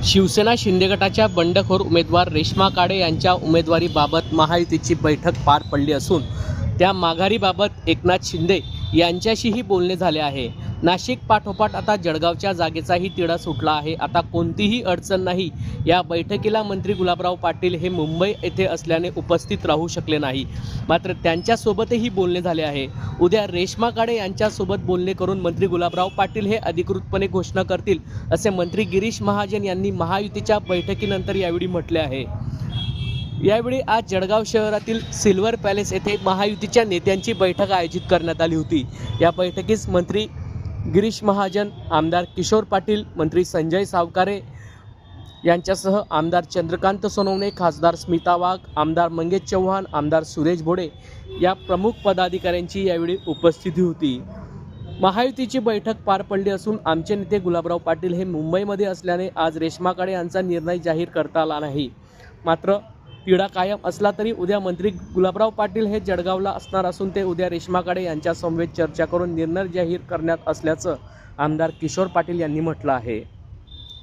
शिवसेना शिंदे गटाच्या बंडखोर उमेदवार रेश्मा काळे यांच्या उमेदवारीबाबत महायुतीची बैठक पार पडली असून त्या माघारीबाबत एकनाथ शिंदे यांच्याशीही बोलणे झाले आहे। नाशिक पाठोपाठ आता जळगावच्या जागेचाही तिढा सुटला आहे। आता कोणतीही अडचण नाही। या बैठकीला मंत्री गुलाबराव पाटील हे मुंबई येथे असल्याने उपस्थित राहू शकले नाही, मात्र त्यांच्यासोबतही बोलणे झाले आहे। उद्या रेश्मा काळे यांच्यासोबत बोलणे करून मंत्री गुलाबराव पाटील हे अधिकृतपणे घोषणा करतील असे मंत्री गिरीश महाजन यांनी महायुतीच्या बैठकीनंतर यावेळी म्हटले आहे। यावेळी आज जळगाव शहरातील सिल्वर पॅलेस येथे महायुतीच्या नेत्यांची बैठक आयोजित करण्यात आली होती। या बैठकीस मंत्री गिरीश महाजन, आमदार किशोर पाटील, मंत्री संजय सावकारे यांच्यासह आमदार चंद्रकांत सोनवणे, खासदार स्मिता वाघ, आमदार मंगेश चव्हाण, आमदार सुरेश भोडे या प्रमुख पदाधिकाऱ्यांची यावेळी उपस्थिती होती। महायुतीची बैठक पार पडली असून आमचे नेते गुलाबराव पाटील हे मुंबईमध्ये असल्याने आज रेश्मा काळे यांचा निर्णय जाहीर करता आला नाही। मात्र तिढा कायम असला तरी उद्या मंत्री गुलाबराव पाटील हे जळगावला असणार असून ते उद्या रेश्मा काळे यांच्या समवेत चर्चा करून निर्णय जाहीर करण्यात असल्याचं आमदार किशोर पाटील यांनी म्हटलं आहे।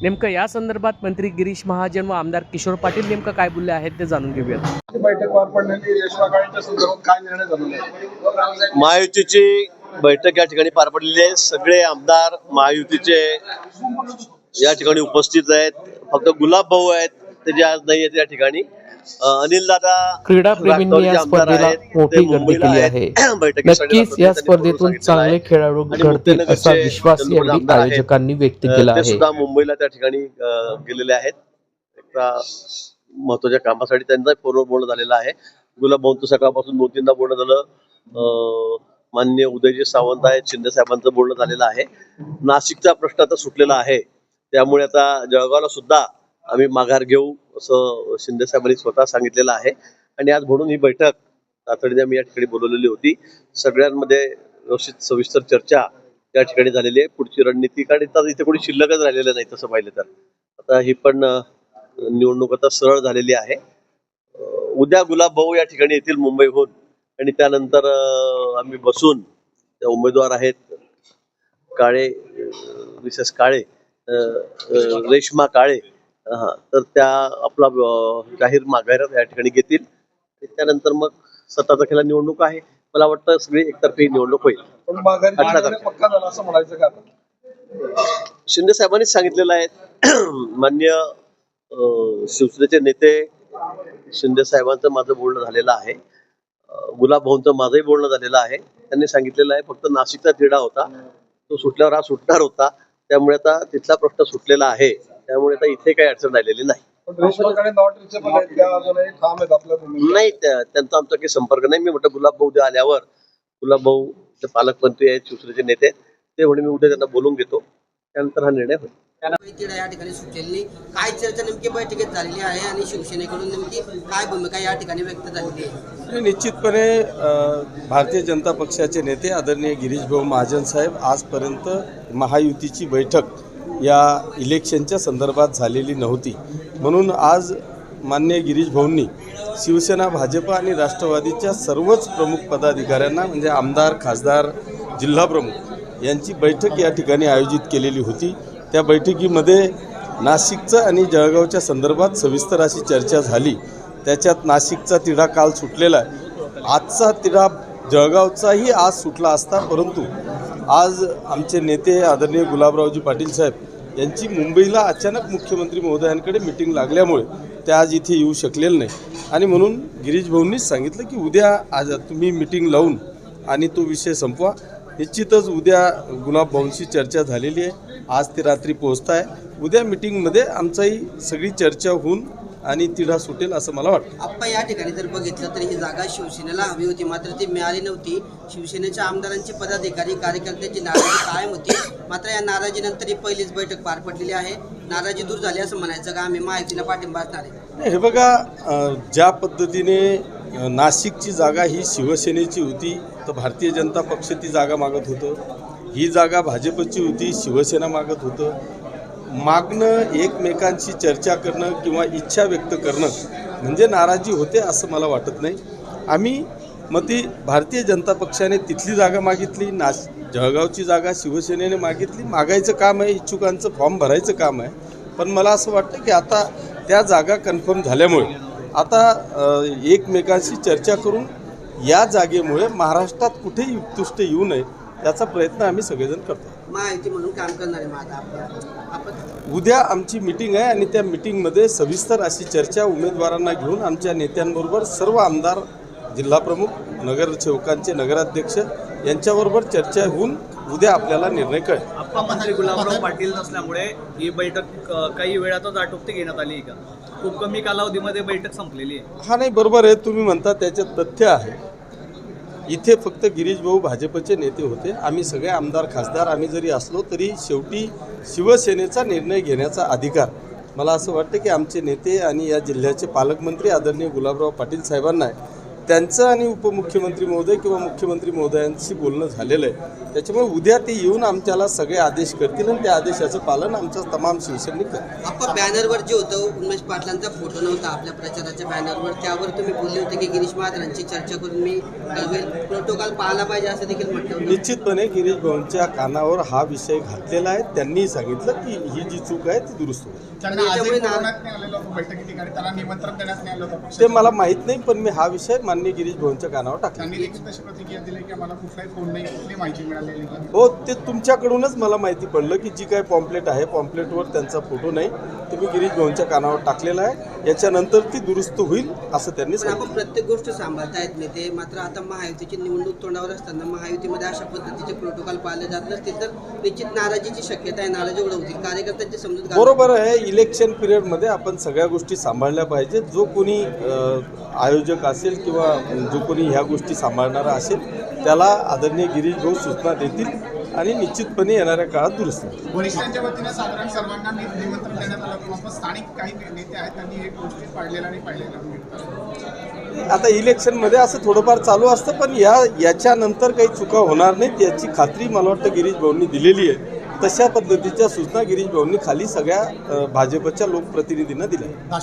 नेमकं या संदर्भात मंत्री गिरीश महाजन व आमदार किशोर पाटील नेमकं काय बोलले आहेत ते जाणून घेऊयात। बैठक पार पडण्याची रेश्मा काळेंच्या संदर्भात काय निर्णय झाला? महायुतीची बैठक या ठिकाणी पार पडलेली आहे। सगळे आमदार महायुतीचे या ठिकाणी उपस्थित आहेत। फक्त गुलाब भाऊ आहेत ते जे आज नाही आहेत या ठिकाणी। अनिल दादा क्रीडा प्रेमींनी या स्पर्धेला मोठी गर्दी केली आहे। नक्कीच या स्पर्धेतून चांगले खेळाडू घडतील असा विश्वास यावेळी आयोजकांनी व्यक्त केला आहे। ते सुद्धा मुंबईला त्या ठिकाणी गेलेले आहेत। एका महत्त्वाच्या कामासाठी त्यांचा फोनवर बोलणं झालेलं आहे। गुलाब भाऊंचं सकाळपासून 2-3दा बोलणं झालं। माननीय उदयजी सावंत आहेत, शिंदे साहेबांचं बोलणं झालेलं आहे। नाशिकचा प्रश्न आता सुटलेला आहे, त्यामुळे आता जळगावला सुद्धा आम्ही माघार घेऊ असं शिंदे साहेबांनी स्वतः सांगितलेलं आहे। आणि आज म्हणून ही बैठक तातडीने आम्ही या ठिकाणी बोलवलेली होती। सगळ्यांमध्ये व्यवस्थित सविस्तर चर्चा या ठिकाणी झालेली आहे। पुढची रणनीती, कारण इथे कोणी शिल्लकच राहिलेलं नाही तसं पाहिलं तर। आता ही पण निवडणूक आता सरळ झालेली आहे। उद्या गुलाब भाऊ या ठिकाणी येतील मुंबईहून आणि त्यानंतर आम्ही बसून त्या उमेदवार आहेत काळे, मिसेस काळे, रेश्मा काळे, तर त्या आपला जाहीर माघार या ठिकाणी घेतील। त्यानंतर मग 17 तारखेला निवडणूक आहे। मला वाटतं सगळी एकतर्फी निवडणूक होईल। शिंदे साहेबांनी सांगितलेलं आहे। मान्य शिवसेनेचे नेते शिंदे साहेबांचं माझं बोलणं झालेलं आहे। गुलाब भाऊंचं माझंही बोलणं झालेलं आहे। त्यांनी सांगितलेलं आहे फक्त नाशिकचा तिढा होता, तो सुटल्यावर हा सुटणार होता, त्यामुळे आता तिथला प्रश्न सुटलेला आहे। त्यामुळे आता इथे काही अडचण राहिलेली नाही। नाही, त्यांचा आमचा काही संपर्क नाही। मी म्हटलं गुलाब भाऊ उद्या आल्यावर, गुलाब भाऊ ते पालकमंत्री आहेत, शिवसेनेचे नेते, ते म्हणे मी उद्या त्यांना बोलून घेतो, त्यानंतर हा निर्णय होईल। या ठिकाणी सुटलेली काय चर्चा नेमकी बैठकीत झालेली आहे आणि शिवसेनेकडून नेमकी काय भूमिका या ठिकाणी व्यक्त झालेली आहे? निश्चितपणे भारतीय जनता पक्षाचे नेते आदरणीय गिरीश भाऊ महाजन साहेब आजपर्यंत महायुतीची बैठक या इलेक्शनच्या संदर्भात झालेली नव्हती, म्हणून आज माननीय गिरीश भाऊंनी शिवसेना, भाजप आणि राष्ट्रवादीच्या सर्वच प्रमुख पदाधिकाऱ्यांना म्हणजे आमदार, खासदार, जिल्हा प्रमुख यांची बैठक या ठिकाणी आयोजित केलेली होती। त्या बैठकीमध्ये नाशिकचं आणि जळगावच्या संदर्भात सविस्तर अशी चर्चा झाली। त्याच्यात नाशिकचा तिढा काल सुटलेला आहे। आजचा तिढा जळगावचाही आज सुटला असता, परंतु आज आमचे नेते आदरणीय गुलाबरावजी पाटील साहेब यांची मुंबईला अचानक मुख्यमंत्री महोदयांकडे मीटिंग लागल्यामुळे ते आज इथे येऊ शकलेले नाही आणि म्हणून गिरीश भाऊंनीच सांगितलं की उद्या आज तुम्ही मीटिंग लावून आणि तो विषय संपवा। निश्चितच उद्या गुलाब भाऊंशी चर्चा झालेली आहे। आज ते रात्री पोहोचत आहे। उद्या मीटिंगमध्ये आमचाही सगळी चर्चा होऊन आणि तिढा सुटेल असं मला वाटतं। आप्पा, या ठिकाणी जर बघितलं तर ही जागा शिवसेनेला हवी होती, मात्र ती मिळाली नव्हती। शिवसेनेच्या आमदारांची, पदाधिकारी, कार्यकर्त्यांची नाराजी कायम होती, मात्र या नाराजीनंतर ही पहिलीच बैठक पार पडलेली आहे। नाराजी दूर झाली असं म्हणायचं का आम्ही महायुतीला पाठिंबा असणार आहे? हे बघा, ज्या पद्धतीने नाशिकची जागा ही शिवसेनेची होती तर भारतीय जनता पक्ष ती जागा मागत होतं, ही जागा भाजपची होती, शिवसेना मागत होतं। मागणं, एकमेकांशी चर्चा करणं किंवा इच्छा व्यक्त करणं म्हणजे नाराजी होते असं मला वाटत नाही। आम्ही मग ती भारतीय जनता पक्षाने तिथली जागा मागितली, जळगावची जागा शिवसेनेने मागितली. मागायचं काम आहे, इच्छुकांचं फॉर्म भरायचं काम आहे. पण मला असं वाटतं की आता त्या जागा कन्फर्म झाल्यामुळे आता एकमेकांशी चर्चा करून या जागेमुळे महाराष्ट्रात कुठेही उत्कृष्ट येऊ नये याचा प्रयत्न आम्ही सगळेजण करतो. महायुती म्हणून काम करणार आहे मग आता आपण उद्या आमची मीटिंग आहे आणि त्या मीटिंगमध्ये सविस्तर अशी चर्चा उमेदवारांना घेऊन आमच्या नेत्यांबरोबर सर्व आमदार, जिल्हाप्रमुख, नगरसेवकांचे नगराध्यक्ष यांच्याबरोबर चर्चा होऊन उद्या आपल्याला निर्णय कळेल. आप्पा मंत्री गुलाबराव पाटील नसल्यामुळे ही बैठक काही वेळातच आटोपती घेण्यात आली आहे का? खूप कमी कालावधीमध्ये बैठक संपलेली आहे. हा नाही, बरोबर आहे, तुम्ही म्हणता त्याच्यात तथ्य आहे. इथे फक्त गिरीश भाऊ भाजपचे नेते होते. आम्ही सगळे आमदार खासदार आम्ही जरी असलो तरी शेवटी शिवसेनेचा निर्णय घेण्याचा अधिकार मला असं वाटतं की आमचे नेते आणि या जिल्ह्याचे पालकमंत्री आदरणीय गुलाबराव पाटील साहेबांना आहे. त्यांचं आणि उपमुख्यमंत्री महोदय किंवा मुख्यमंत्री महोदयांशी बोलणं झालेलं आहे. त्याच्यामुळे उद्या ते येऊन आमच्याला सगळे आदेश करतील आणि त्या आदेशाचं पालन आमच्या तमाम शिवसैनिक करतील. आपण बॅनरवर जे होतं उमेश पाटलांचा फोटो नव्हता आपल्या प्रचाराच्या बॅनरवर, त्यावर तुम्ही बोलले होते की गिरीश महाजनांची चर्चा करून मी प्रोटोकॉल पाळला पाहिजे असं देखील म्हटलं होतं. निश्चितपणे गिरीश भाऊंच्या कानावर हा विषय घातलेला आहे. त्यांनी सांगितलं की ही जी चूक आहे ती दुरुस्त होईल. त्यांना आजही बोलवण्यात नाही आलेलं होतं बैठकी ठिकाणी, त्यांना निमंत्रण देण्यात नाही आलं होतं. ते मला माहीत नाही, पण मी हा विषय माननीय गिरीश भाऊंच्या कानावर टाकला. त्यांनी देखील तशी प्रतिक्रिया दिली की आम्हाला कुठलाही फोन नाही, कुठली माहिती मिळालेली नाही. हो, ते तुमच्याकडूनच मला माहिती पडलं की जी काय पॉम्पलेट आहे पॉम्पलेटवर त्यांचा फोटो नाही, ते मी गिरीश भाऊंच्या कानावर टाकलेला आहे. याच्यानंतर ती दुरुस्त होईल असं त्यांनी पण सांगितलं. आपण प्रत्येक गोष्ट सांभाळता येत नाही. मात्र आता महायुतीची निवडणूक तोंडावर असताना महायुतीमध्ये अशा पद्धतीचे प्रोटोकॉल पाळले जात नसतील तर निश्चित नाराजीची शक्यता आहे, नाराजी ओढवतील. कार्यकर्त्यांची समजूत बरोबर आहे. इलेक्शन पिरियडमध्ये आपण सगळ्या गोष्टी सांभाळल्या पाहिजेत. जो कोणी आयोजक असेल किंवा जो कोणी ह्या गोष्टी सांभाळणारा असेल त्याला आदरणीय गिरीश भाऊ सूचना देतील आणि निश्चितपणे येणाऱ्या काळात दुरुस्त होईल. वरिष्ठांच्या वतीने साधारण सर्वांना निमंत्रण देण्यात आलं, पण स्थानिक काही नेते आहेत त्यांनी हे गोष्टी पाळलेल्या आणि पाळलेल्या. आता इलेक्शनमध्ये असं थोडंफार चालू असतं, पण याच्यानंतर काही चुका होणार नाहीत याची खात्री मला वाटतं गिरीश भाऊंनी दिलेली आहे. तशा पद्धतीच्या सूचना गिरीश भाऊंनी खाली सगळ्या भाजपच्या लोकप्रतिनिधींना दिल्या.